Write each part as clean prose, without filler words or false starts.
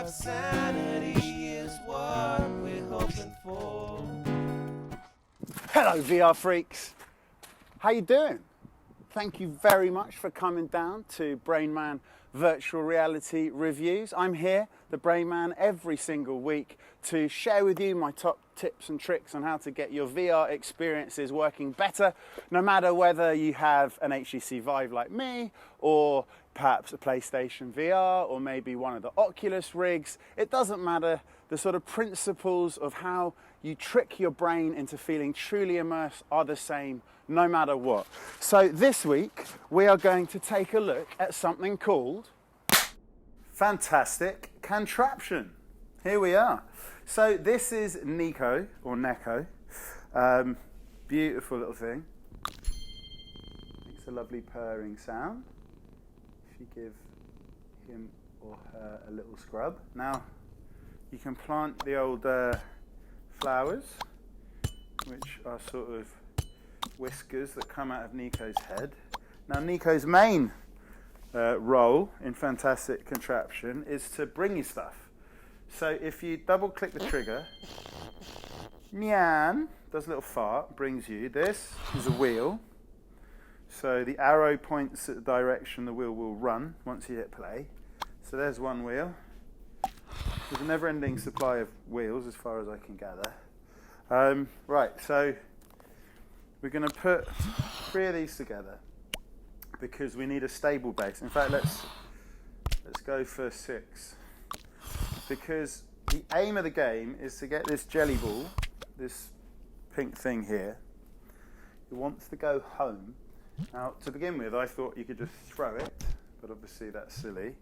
Sanity is what we're hoping for. Hello VR freaks, how you doing? Thank you very much for coming down to Brain Man Virtual Reality Reviews. I'm here, the Brain Man, every single week to share with you my top tips and tricks on how to get your VR experiences working better, no matter whether you have an HTC Vive like me, or perhaps a PlayStation VR, or maybe one of the Oculus rigs. It doesn't matter. The sort of principles of how you trick your brain into feeling truly immersed are the same no matter what. So this week we are going to take a look at something called fantastic contraption. Here we are. So this is Nico, or Neko. Beautiful little thing. Makes a lovely purring sound. If you give him or her a little scrub. Now you can plant the old flowers, which are sort of whiskers that come out of Nico's head. Now Nico's main role in Fantastic Contraption is to bring you stuff. So if you double click the trigger, Nyan does a little fart, brings you. This is a wheel. So the arrow points at the direction the wheel will run once you hit play. So there's one wheel. There's a never-ending supply of wheels as far as I can gather. Right, so we're going to put 3 of these together because we need a stable base. In fact, let's go for 6. Because the aim of the game is to get this jelly ball, this pink thing here. It wants to go home. Now, to begin with, I thought you could just throw it, but obviously that's silly.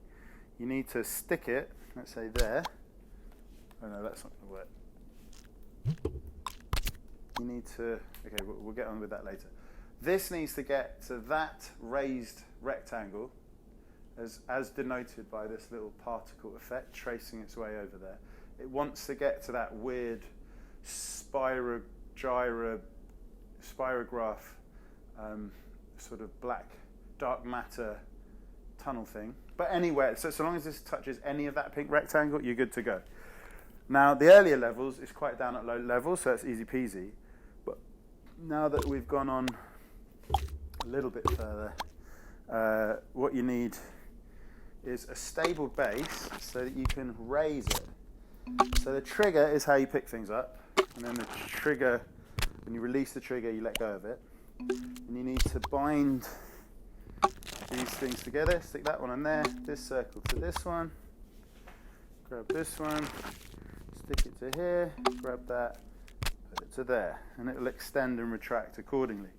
You need to stick it, let's say there. Oh no, that's not going to work. You need to, okay, we'll get on with that later. This needs to get to that raised rectangle, as denoted by this little particle effect tracing its way over there. It wants to get to that weird spirograph sort of black dark matter tunnel thing. But anyway, so long as this touches any of that pink rectangle, you're good to go. Now the earlier levels is quite down at low levels, so it's easy peasy. But now that we've gone on a little bit further, what you need is a stable base so that you can raise it. So the trigger is how you pick things up, and then the trigger, when you release the trigger, you let go of it. And you need to bind these things together. Stick that one on there, this circle to this one, grab this one, stick it to here, grab that, put it to there, and it will extend and retract accordingly.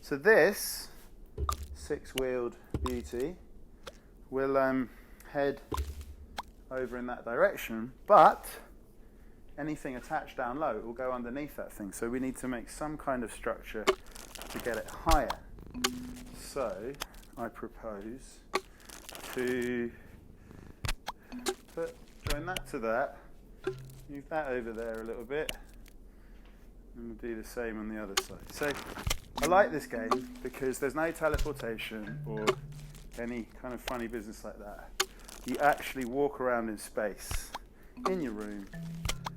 So this 6-wheeled beauty will head over in that direction, but anything attached down low will go underneath that thing. So we need to make some kind of structure to get it higher. So I propose to join that to that, move that over there a little bit, and we'll do the same on the other side. So I like this game because there's no teleportation or any kind of funny business like that. You actually walk around in space, in your room,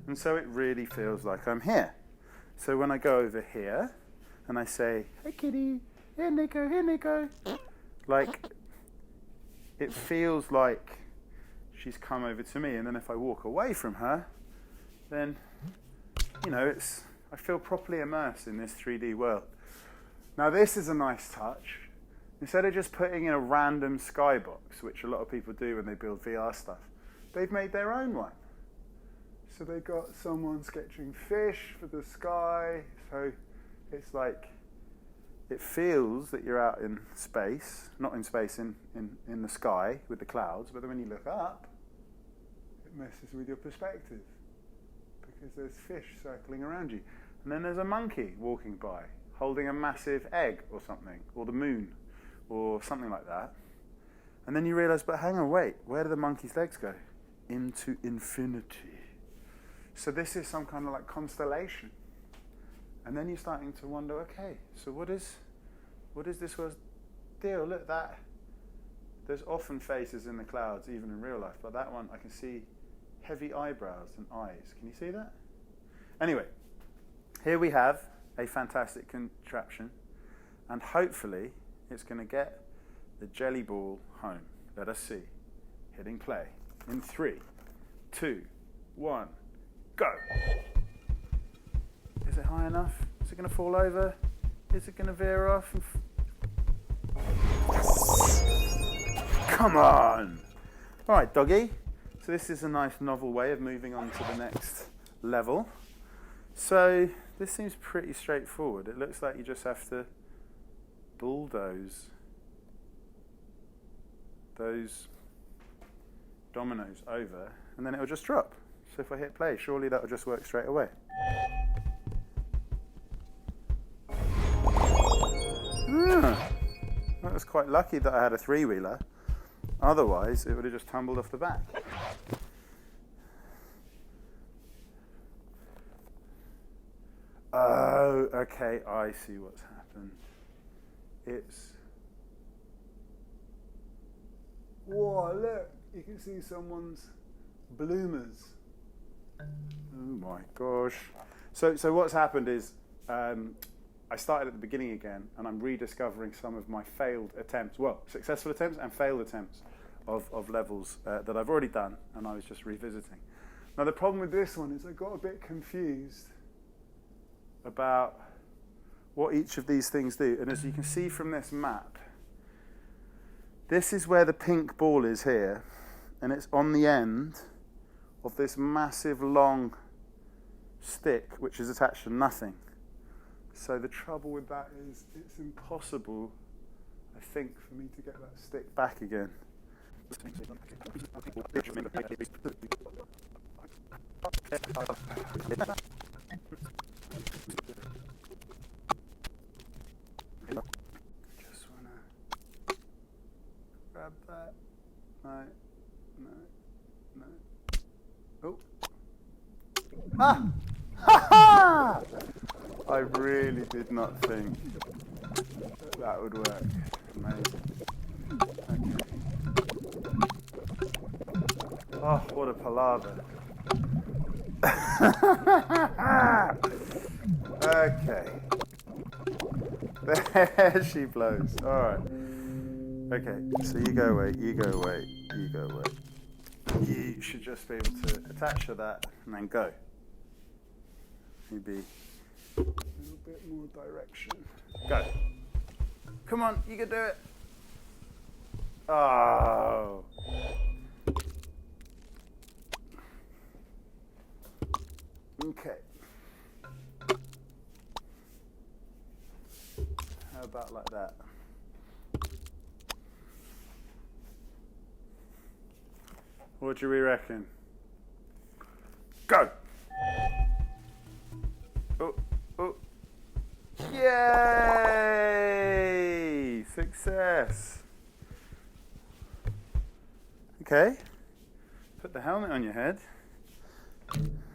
and so it really feels like I'm here. So when I go over here, and I say, hey kitty, here Nico, like, it feels like she's come over to me, and then if I walk away from her, then, you know, I feel properly immersed in this 3D world. Now this is a nice touch. Instead of just putting in a random skybox, which a lot of people do when they build VR stuff, they've made their own one. So they got someone sketching fish for the sky, so it's like, it feels that you're out in space, not in space, in the sky with the clouds, but then when you look up, it messes with your perspective because there's fish circling around you. And then there's a monkey walking by, holding a massive egg or something, or the moon, or something like that. And then you realise, but hang on, wait, where do the monkey's legs go? Into infinity. So this is some kind of like constellation. And then you're starting to wonder, okay, so what is this world's deal? Look, there's often faces in the clouds, even in real life, but that one I can see heavy eyebrows and eyes. Can you see that? Anyway, here we have a fantastic contraption, and hopefully it's going to get the jelly ball home. Let us see. Hitting play in 3, 2, 1, go. Is it high enough? Is it going to fall over? Is it going to veer off? Yes! Come on! All right, doggy. So this is a nice novel way of moving on to the next level. So this seems pretty straightforward. It looks like you just have to bulldoze those dominoes over, and then it'll just drop. So if I hit play, surely that'll just work straight away. That was quite lucky that I had a three-wheeler. Otherwise, it would have just tumbled off the back. Oh, okay, I see what's happened. It's... Whoa, look, you can see someone's bloomers. Oh my gosh. So what's happened is I started at the beginning again, and I'm rediscovering some of my failed attempts, well, successful attempts and failed attempts of levels that I've already done, and I was just revisiting. Now the problem with this one is I got a bit confused about what each of these things do. And as you can see from this map, this is where the pink ball is here, and it's on the end of this massive long stick which is attached to nothing. So the trouble with that is it's impossible, I think, for me to get that stick back again. Just wanna grab that. No. Oh. Ah! Ha ha! I really did not think that would work. Amazing. Okay. Oh, what a palaver. Okay. There she blows. All right. Okay, so you go away, you go away, you go away. You should just be able to attach to that and then go. Maybe a little bit more direction. Go. Come on, you can do it. Oh. Okay. How about like that? What do we reckon? Go! Oh, oh. Yay! Success! Okay. Put the helmet on your head.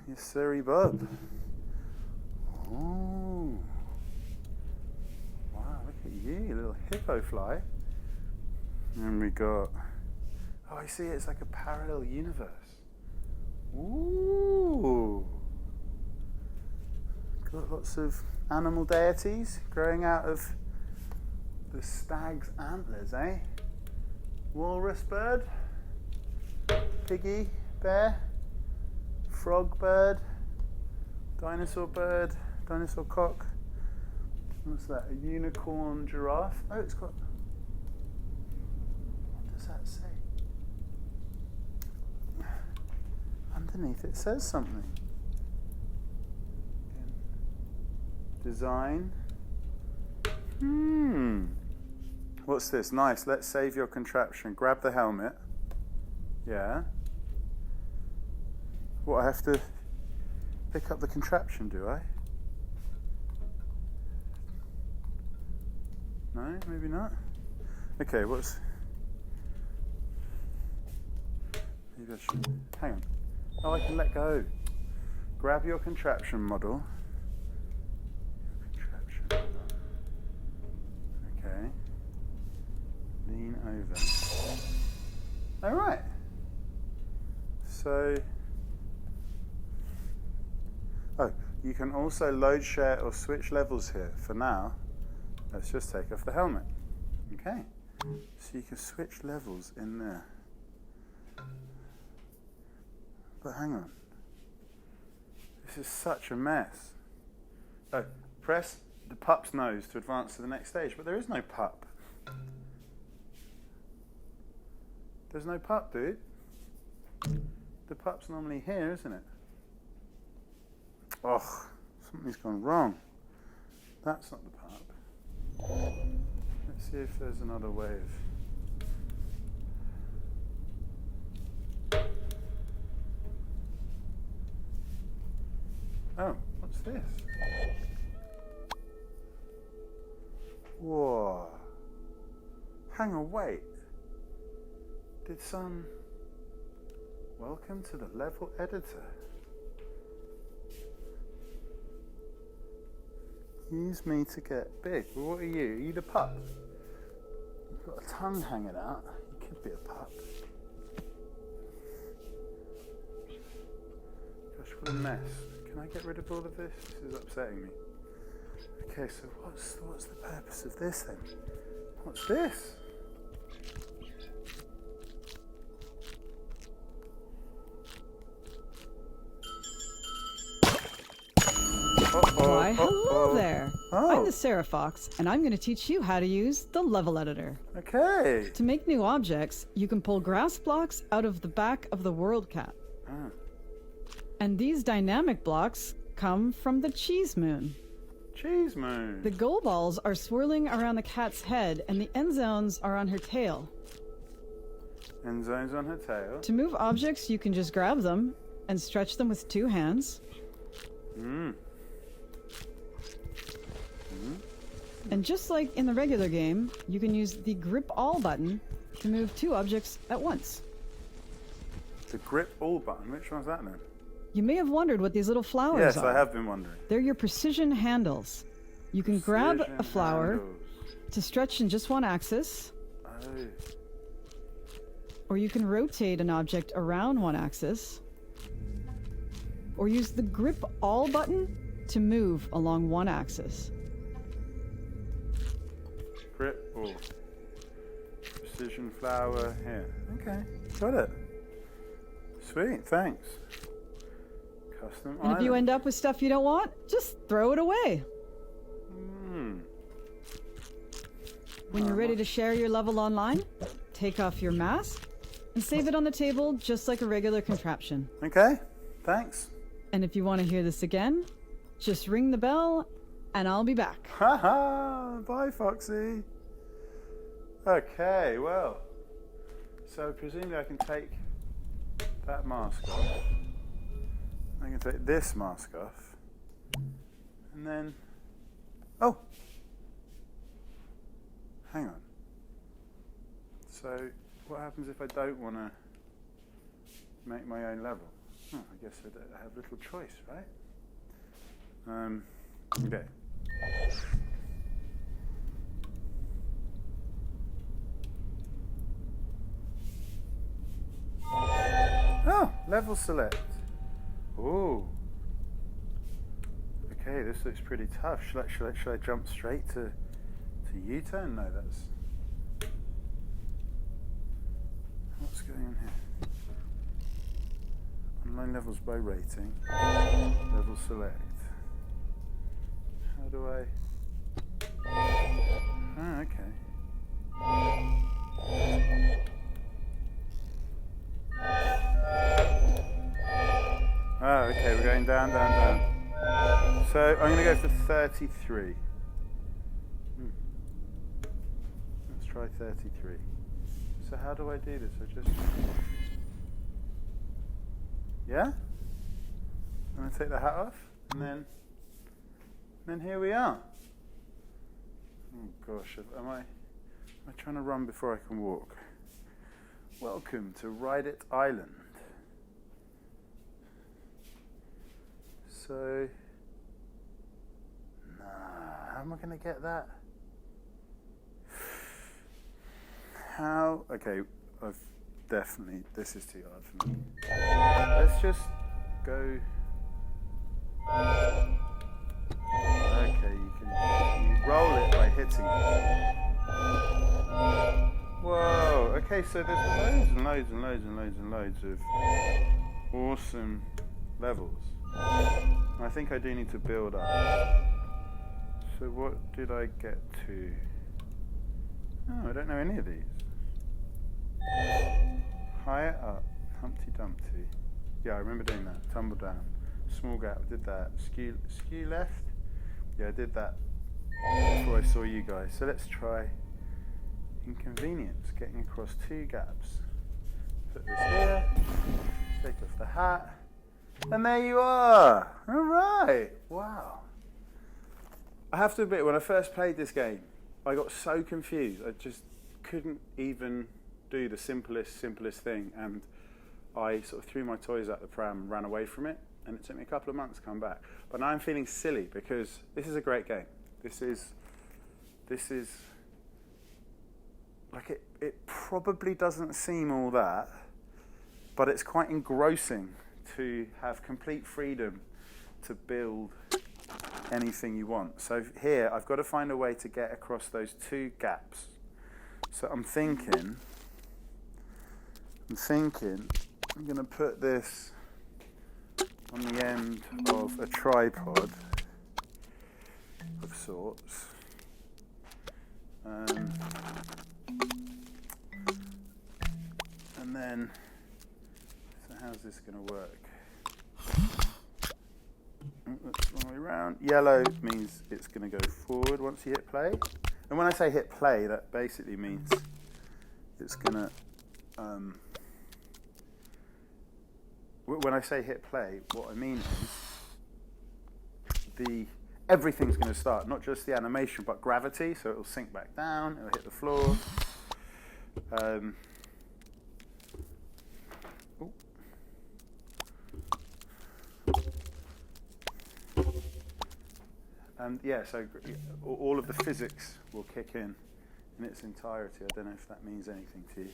Yes, sirree, bub. Oh. Wow, look at you, little hippo fly. And we got... Oh, I see, it's like a parallel universe. Ooh. Got lots of animal deities growing out of the stag's antlers, eh? Walrus bird, piggy, bear, frog bird, dinosaur cock. What's that? A unicorn giraffe? Oh, it's got... What does that say? Underneath it says something. Design. What's this? Nice. Let's save your contraption. Grab the helmet. Yeah. What, I have to pick up the contraption, do I? No, maybe not. Okay, what's... Maybe I should... Hang on. Oh, I can let go. Grab your contraption model. Okay. Lean over. All right. So Oh, you can also load, share, or switch levels here. For now, let's just take off the helmet. Okay, so you can switch levels in there. But hang on. This is such a mess. Oh, press the pup's nose to advance to the next stage, but there is no pup. There's no pup, dude. The pup's normally here, isn't it? Oh, something's gone wrong. That's not the pup. Let's see if there's another way of... Oh, what's this? Whoa. Hang on, wait. Did some... Welcome to the level editor. Use me to get big. Well, what are you? Are you the pup? You've got a tongue hanging out. You could be a pup. Gosh, what a mess. Can I get rid of all of this? This is upsetting me. Okay, so what's the purpose of this then? What's this? Why, hello there. Oh. I'm the Sarah Fox, and I'm going to teach you how to use the level editor. Okay. To make new objects, you can pull grass blocks out of the back of the world cat. Ah. And these dynamic blocks come from the cheese moon. Cheese moon. The goal balls are swirling around the cat's head, and the end zones are on her tail. End zones on her tail. To move objects, you can just grab them and stretch them with 2 hands. And just like in the regular game, you can use the grip all button to move 2 objects at once. The grip all button, which one's that then? You may have wondered what these little flowers Yes, are. I have been wondering. They're your precision handles. You can grab a flower Handles. to stretch in just one axis, Oh. or you can rotate an object around one axis, or use the grip all button to move along one axis. Grip all. Precision flower here. Okay, got it. Sweet, thanks. Custom And if you item. end up with stuff you don't want, just throw it away. When you're ready to share your level online, take off your mask and save it on the table just like a regular contraption. Okay, thanks. And if you want to hear this again, just ring the bell and I'll be back. Haha, bye Foxy. Okay, well, so presumably I can take that mask off. I can take this mask off. And then, oh, hang on. So what happens if I don't want to make my own level? Oh, I guess I have little choice, right? Okay. Oh, level select. Ooh. Okay, this looks pretty tough. Should I jump straight to U-turn? No, that's... What's going on here? Online levels by rating. Level select. How do I... Ah, okay. Oh, okay, we're going down, down, down. So I'm going to go for 33. Let's try 33. So how do I do this? I just... Yeah? I'm going to take the hat off, and then here we are. Oh gosh, am I trying to run before I can walk? Welcome to Ride It Island. So, how am I going to get that? How? Okay, I've definitely, this is too hard for me. Let's just go Okay, you roll it by hitting it. Whoa, okay, so there's loads and loads and loads and loads and loads of awesome levels. And I think I do need to build up. So what did I get to? Oh, I don't know any of these. Higher up, Humpty Dumpty. Yeah, I remember doing that. Tumble down. Small gap, did that. Skew left? Yeah, I did that before I saw you guys. So let's try inconvenience, getting across 2 gaps. Put this here, take off the hat, and there you are. All right, wow. I have to admit, when I first played this game, I got so confused. I just couldn't even do the simplest thing, and I sort of threw my toys out the pram and ran away from it, and it took me a couple of months to come back. But now I'm feeling silly because this is a great game. This is like it probably doesn't seem all that, but it's quite engrossing to have complete freedom to build anything you want. So here, I've got to find a way to get across those 2 gaps. So I'm thinking I'm going to put this on the end of a tripod of sorts. And then, so how's this going to work? That's the wrong way around. Yellow means it's going to go forward once you hit play. And when I say hit play, that basically means it's going to... when I say hit play, what I mean is everything's going to start, not just the animation, but gravity, so it'll sink back down, it'll hit the floor. And yeah, so all of the physics will kick in its entirety. I don't know if that means anything to you.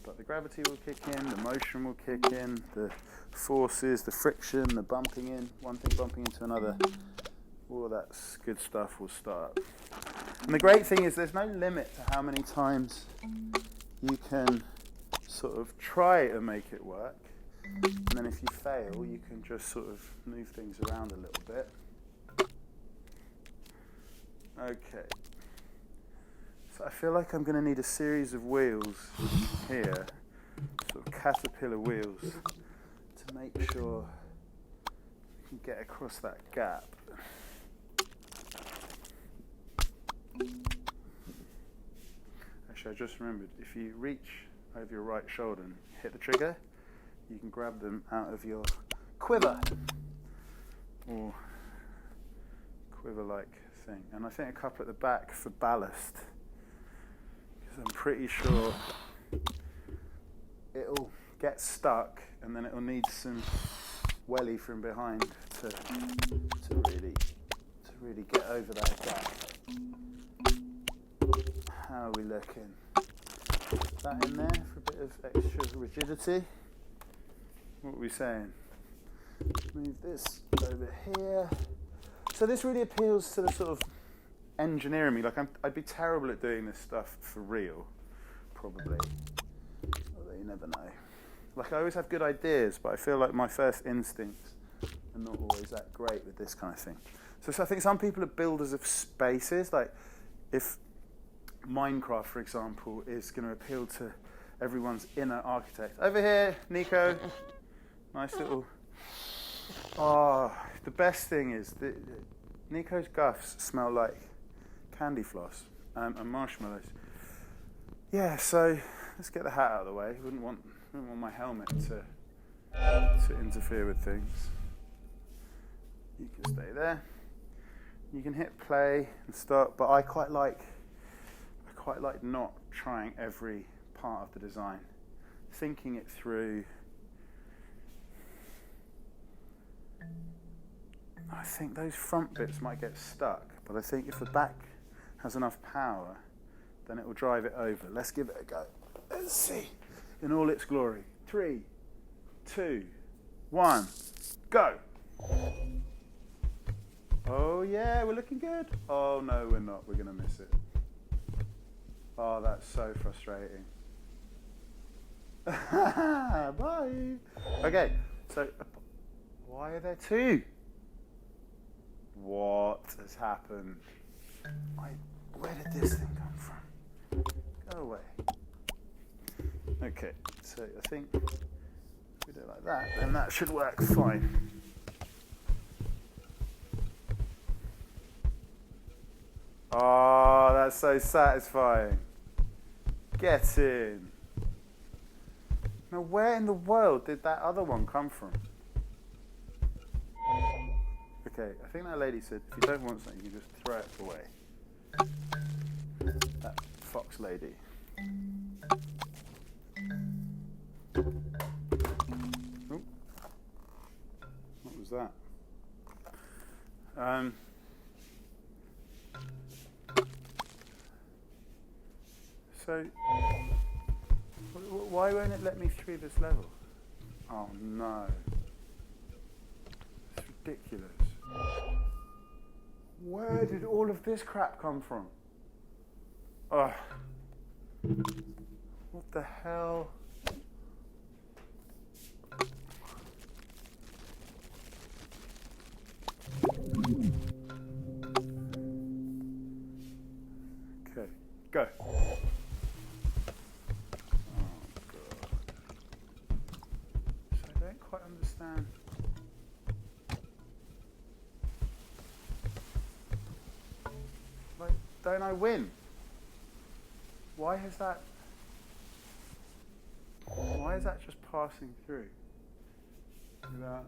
But the gravity will kick in, the motion will kick in, the forces, the friction, the bumping in, one thing bumping into another, all of that good stuff will start. And the great thing is there's no limit to how many times you can sort of try and make it work. And then if you fail, you can just sort of move things around a little bit. Okay. So I feel like I'm going to need a series of wheels here, sort of caterpillar wheels, to make sure we can get across that gap. Actually, I just remembered, if you reach over your right shoulder and hit the trigger, you can grab them out of your quiver, or quiver-like thing. And I think a couple at the back for ballast. I'm pretty sure it'll get stuck and then it'll need some welly from behind to really get over that gap. How are we looking? Put that in there for a bit of extra rigidity. What are we saying? Move this over here. So this really appeals to the sort of engineering me. Like I'd be terrible at doing this stuff for real, probably. Although you never know. Like I always have good ideas, but I feel like my first instincts are not always that great with this kind of thing. So I think some people are builders of spaces. Like if Minecraft, for example, is going to appeal to everyone's inner architect. Over here, Nico. Nice little... Oh, the best thing is that Nico's guffs smell like candy floss and marshmallows. Yeah, so let's get the hat out of the way. Wouldn't want my helmet to interfere with things. You can stay there. You can hit play and start, but I quite like not trying every part of the design, thinking it through. I think those front bits might get stuck, but I think if the back has enough power, then it will drive it over. Let's give it a go. Let's see. In all its glory. 3, 2, 1, go. Oh yeah, we're looking good. Oh no, we're not. We're going to miss it. Oh, that's so frustrating. Bye. Okay, so why are there two? What has happened? Where did this thing come from? Go away. Okay, so I think if we do it like that, then that should work fine. Oh, that's so satisfying. Get in. Now, where in the world did that other one come from? Okay, I think that lady said if you don't want something, you can just throw it away. That fox lady. Oh, what was that? So, why won't it let me through this level? Oh no. It's ridiculous. Where did all of this crap come from? Ugh. What the hell? Okay, go. Understand. Like, don't I win? Why is that just passing through? Without...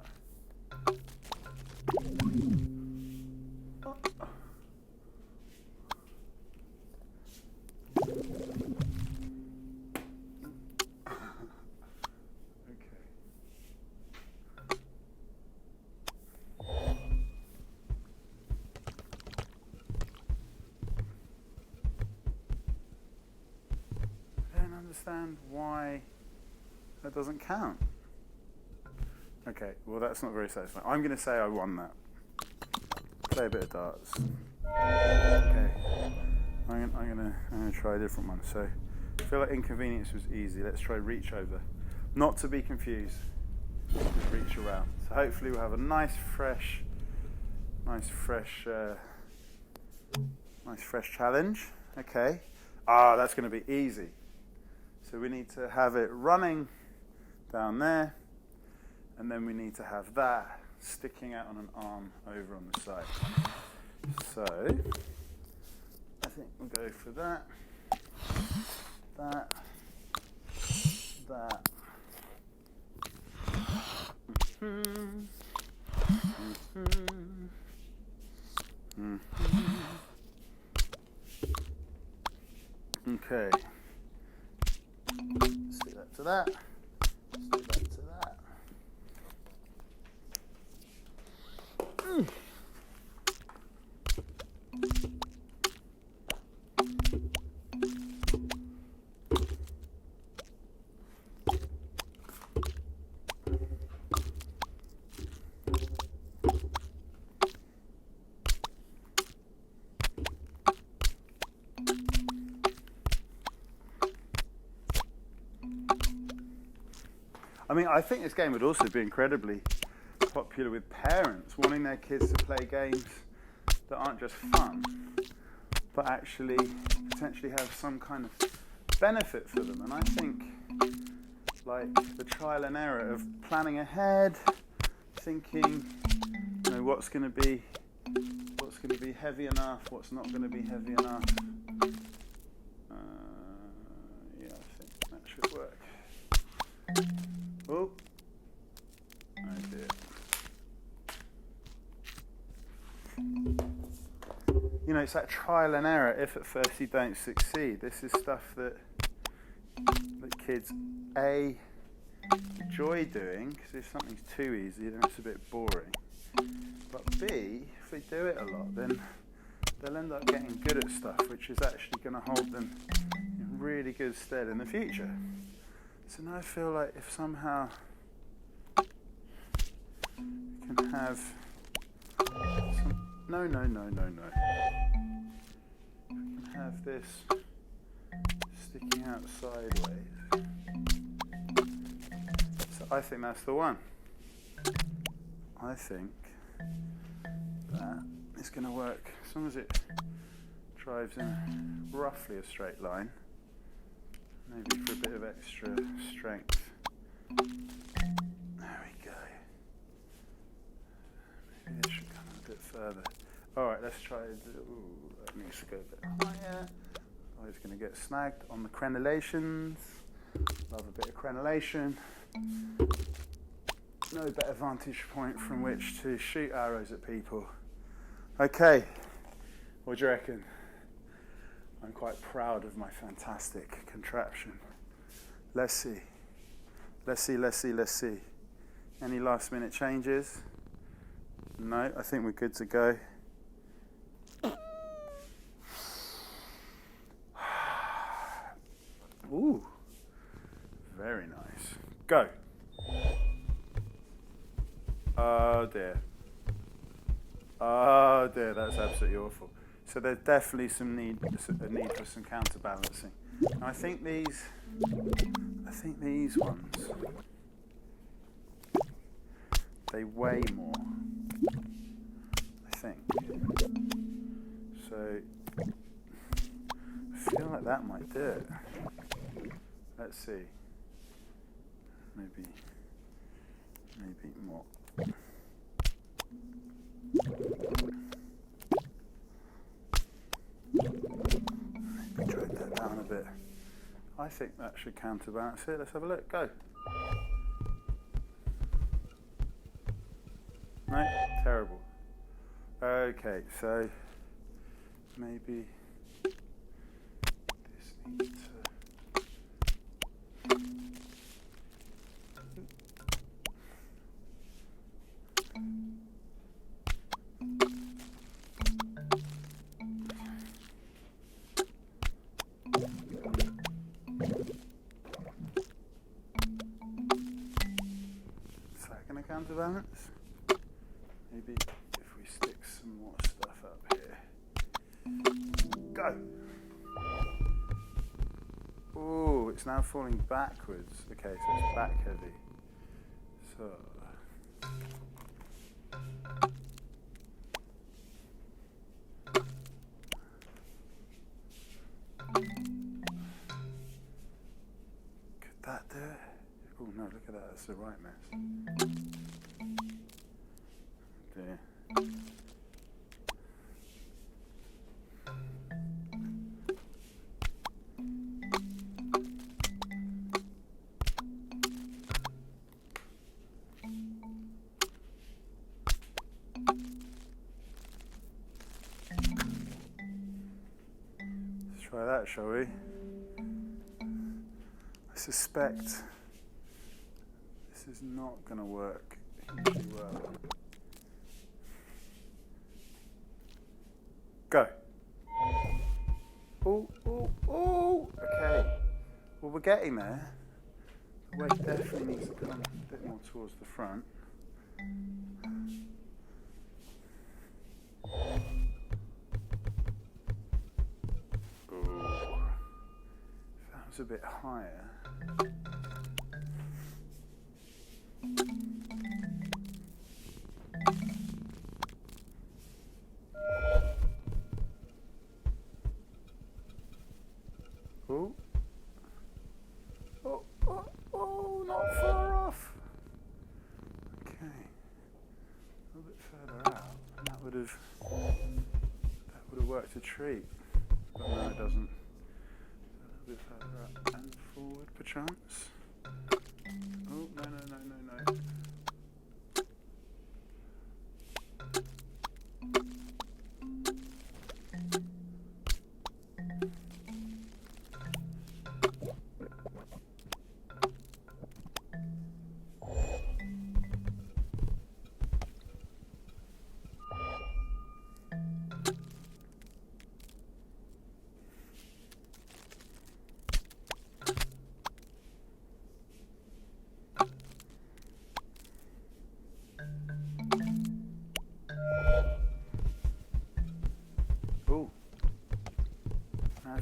Understand why that doesn't count. Okay, well that's not very satisfying. I'm going to say I won that. Play a bit of darts. Okay, I'm going to try a different one. So I feel like inconvenience was easy. Let's try reach over. Not to be confused with reach around. So hopefully we'll have a nice fresh challenge. Okay. That's going to be easy. So we need to have it running down there, and then we need to have that sticking out on an arm over on the side. So I think we'll go for that, that. Okay. Stick that to that. Stick that to that. I mean, I think this game would also be incredibly popular with parents wanting their kids to play games that aren't just fun, but actually potentially have some kind of benefit for them. And I think, like, the trial and error of planning ahead, thinking, you know, what's going to be heavy enough, what's not going to be heavy enough. Yeah, I think that should work. Oh, I did. You know, it's that trial and error. If at first you don't succeed, this is stuff that kids A, enjoy doing, because if something's too easy, then it's a bit boring. But B, if they do it a lot, then they'll end up getting good at stuff, which is actually going to hold them in really good stead in the future. So now I feel like if somehow You can have some, no. You can have this sticking out sideways. So I think that's the one. I think that it's going to work as long as it drives in roughly a straight line, maybe for a bit of extra strength. There we go. Maybe this should come a bit further. Alright, let's try it. Ooh, that needs to go a bit higher. Oh, it's going to get snagged on the crenellations. Love a bit of crenellation. No better vantage point from which to shoot arrows at people. Okay, what do you reckon? I'm quite proud of my fantastic contraption. Let's see. Any last minute changes? No, I think we're good to go. Ooh, very nice. Go. Oh dear, that's absolutely awful. So there's definitely a need for some counterbalancing. And I think these ones, they weigh more, I think. So I feel like that might do it. Let's see. Maybe more. Maybe drag that down a bit. I think that should counterbalance it. Let's have a look. Go. No, terrible. Okay, so maybe this needs to. Counterbalance. Maybe if we stick some more stuff up here. Go! Oh, it's now falling backwards. Okay, so it's back heavy. So. Could that do it? Oh no, look at that, that's the right mess. Dear. Let's try that, shall we? I suspect this is not going to work hugely well. Go. Oh, okay. Well, we're getting there. The weight definitely needs to come a bit more towards the front. Ooh. If that was a bit higher. Oh, not far off. Okay, a little bit further out, and that would have worked a treat. But no, it doesn't. A little bit further up and forward, perchance. Oh, no.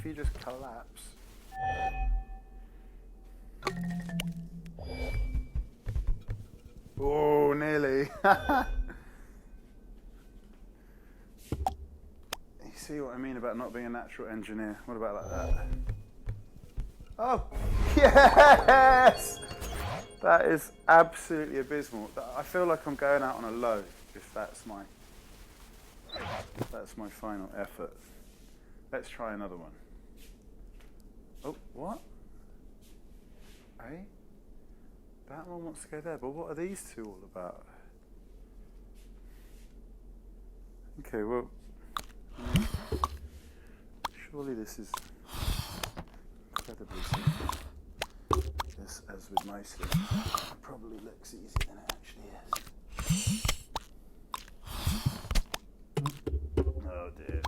if you just collapse. Oh, nearly. You see what I mean about not being a natural engineer? What about like that? Oh, yes! That is absolutely abysmal. I feel like I'm going out on a low if that's my final effort. Let's try another one. Oh, what? Hey? That one wants to go there, but what are these two all about? Okay, well, surely this is incredibly simple. This, as with most things, it probably looks easier than it actually is. Oh dear.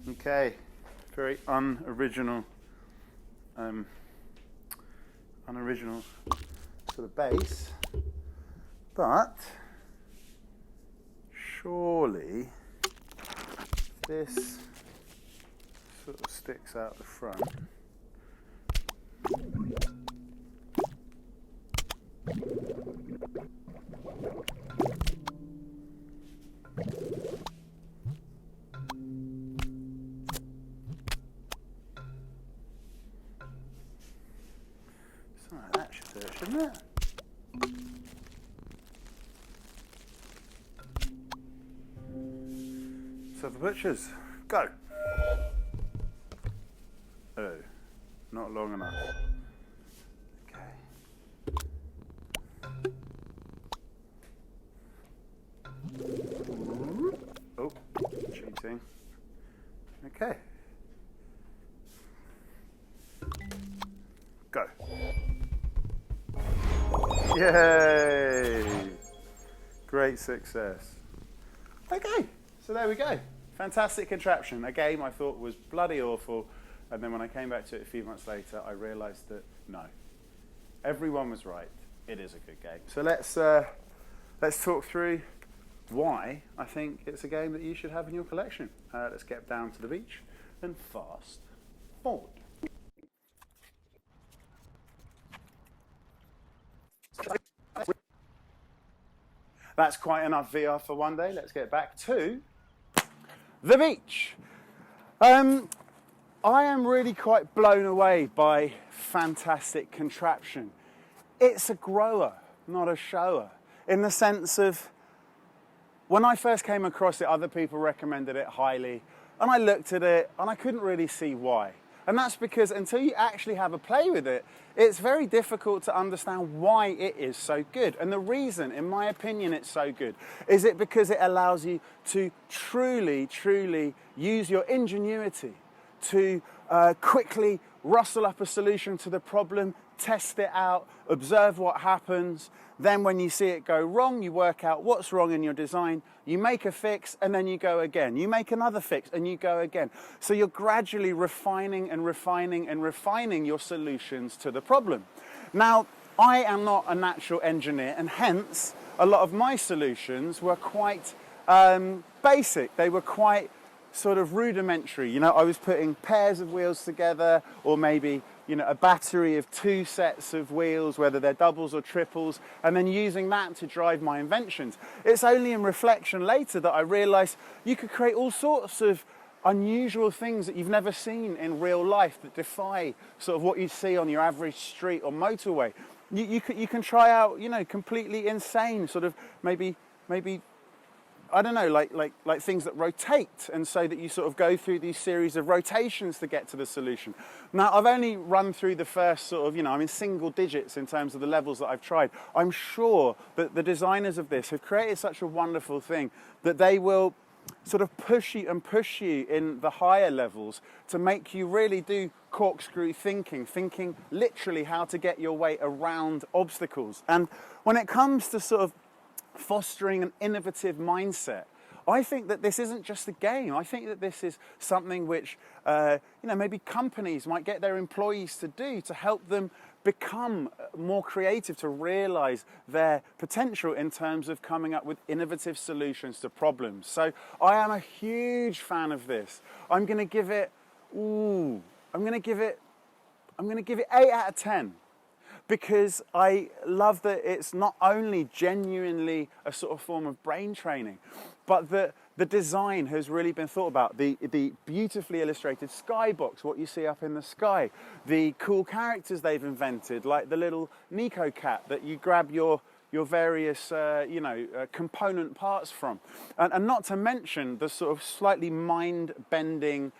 Okay, very unoriginal sort of base, but surely this sort of sticks out the front. Something like that should do it, shouldn't it? So the butchers, go. Oh, not long enough. Okay. Oh, cheating. Okay. Go. Yay! Great success. Okay, so there we go. Fantastic contraption. A game I thought was bloody awful, and then when I came back to it a few months later, I realised that no, everyone was right. It is a good game. So let's talk through why I think it's a game that you should have in your collection. Let's get down to the beach and fast forward. That's quite enough VR for one day. Let's get back to the beach. I am really quite blown away by fantastic contraption. It's a grower, not a shower, in the sense of when I first came across it, other people recommended it highly, and I looked at it and I couldn't really see why. And that's because until you actually have a play with it, it's very difficult to understand why it is so good. And the reason, in my opinion, it's so good is it because it allows you to truly, truly use your ingenuity to quickly rustle up a solution to the problem, test it out, observe what happens. Then when you see it go wrong, you work out what's wrong in your design, you make a fix, and then you go again. You make another fix, and you go again. So you're gradually refining and refining and refining your solutions to the problem. Now, I am not a natural engineer, and hence, a lot of my solutions were quite basic. They were quite sort of rudimentary. You know, I was putting pairs of wheels together, or maybe, you know, a battery of 2 sets of wheels, whether they're doubles or triples, and then using that to drive my inventions. It's only in reflection later that I realized you could create all sorts of unusual things that you've never seen in real life that defy sort of what you see on your average street or motorway. You can try out, you know, completely insane sort of maybe I don't know, like things that rotate, and so that you sort of go through these series of rotations to get to the solution. Now, I've only run through the first sort of, you know, I'm in single digits in terms of the levels that I've tried. I'm sure that the designers of this have created such a wonderful thing that they will sort of push you in the higher levels to make you really do corkscrew thinking literally how to get your way around obstacles. And when it comes to sort of fostering an innovative mindset, I think that this isn't just a game. I think that this is something which, maybe companies might get their employees to do to help them become more creative, to realize their potential in terms of coming up with innovative solutions to problems. So I am a huge fan of this. I'm going to give it 8 out of 10. Because I love that it's not only genuinely a sort of form of brain training, but that the design has really been thought about. The beautifully illustrated skybox, what you see up in the sky, the cool characters they've invented, like the little Nico cat that you grab your various component parts from, and not to mention the sort of slightly mind-bending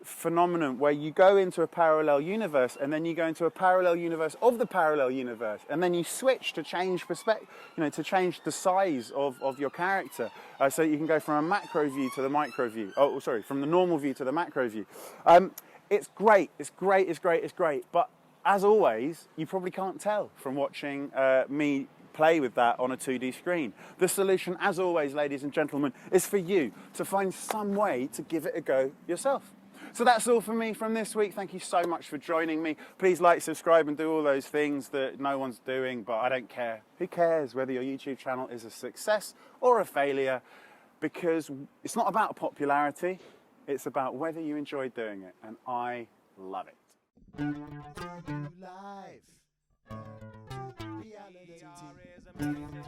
phenomenon where you go into a parallel universe and then you go into a parallel universe of the parallel universe, and then you switch to change perspective, to change the size of your character, so you can go from a macro view to the micro view. From the normal view to the macro view. It's great. But as always, you probably can't tell from watching me play with that on a 2D screen. The solution, as always, ladies and gentlemen, is for you to find some way to give it a go yourself. So that's all from me from this week. Thank you so much for joining me. Please like, subscribe, and do all those things that no one's doing, but I don't care. Who cares whether your YouTube channel is a success or a failure? Because it's not about popularity. It's about whether you enjoy doing it, and I love it. Live. Reality.